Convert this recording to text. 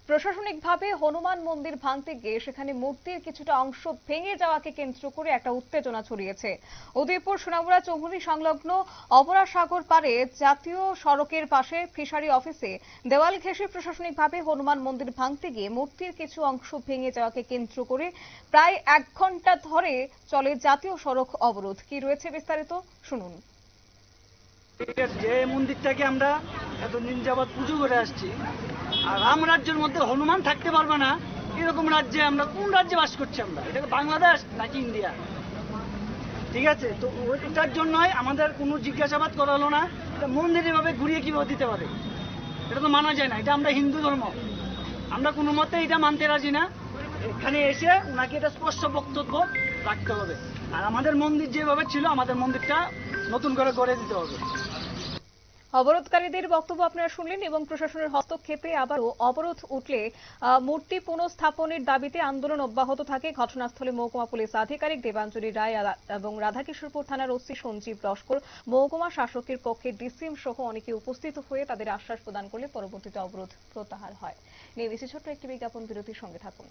প্রশাসনিকভাবে হনুমান মন্দির ভাঙতে গিয়ে সেখানে মূর্তির কিছুটা অংশ ভেঙে যাওয়াকে কেন্দ্র করে একটা উত্তেজনা ছড়িয়েছে। উদয়পুর সোনামুড়া চৌমুহনী সংলগ্ন অবরা সাগর পাড়ে জাতীয় সড়কের পাশে ফিশারি অফিসে দেওয়াল ঘেঁষে প্রশাসনিকভাবে হনুমান মন্দির ভাঙতে গিয়ে মূর্তির কিছু অংশ ভেঙে যাওয়াকে কেন্দ্র করে প্রায় 1 ঘন্টা ধরে চলে জাতীয় সড়ক অবরোধ। কি রয়েছে বিস্তারিত শুনুন। যে মন্দিরটাকে আমরা এতদিন যাবৎ পুজো করে আসছি, আর রাম রাজ্যের মধ্যে হনুমান থাকতে পারবে না এরকম রাজ্যে আমরা কোন রাজ্যে বাস করছি? আমরা এটাকে বাংলাদেশ নাকি ইন্ডিয়া? ঠিক আছে, তো ওইটার জন্যই আমাদের কোনো জিজ্ঞাসাবাদ করা হলো না। এটা মন্দির এভাবে ঘুরিয়ে কিভাবে দিতে পারে? এটা তো মানা যায় না। এটা আমরা হিন্দু ধর্ম, আমরা কোনো মতে এটা মানতে রাজি না। এখানে এসে ওনাকে এটা স্পষ্ট বক্তব্য রাখতে হবে, আর আমাদের মন্দির যেভাবে ছিল আমাদের মন্দিরটা নতুন করে গড়ে দিতে হবে। অবরোধকারীদের বক্তব্য আপনারা শুনলেন এবং প্রশাসনের হস্তক্ষেপে আবারও অবরোধ উঠলে মূর্তি পুনঃস্থাপনের দাবিতে আন্দোলন অব্যাহত থাকে। ঘটনাস্থলে মহকুমা পুলিশ আধিকারিক দেবাঞ্জলি রায় এবং রাধাকিশোরপুর থানার ওসি সঞ্জীব লস্কর, মহকুমা শাসকের পক্ষে ডিসিএম সহ অনেকে উপস্থিত হয়ে তাদের আশ্বাস প্রদান করলে পরবর্তীতে অবরোধ প্রত্যাহার হয়। নিয়ে বেশি ছোট্ট একটি বিজ্ঞাপন বিরতির সঙ্গে থাকুন।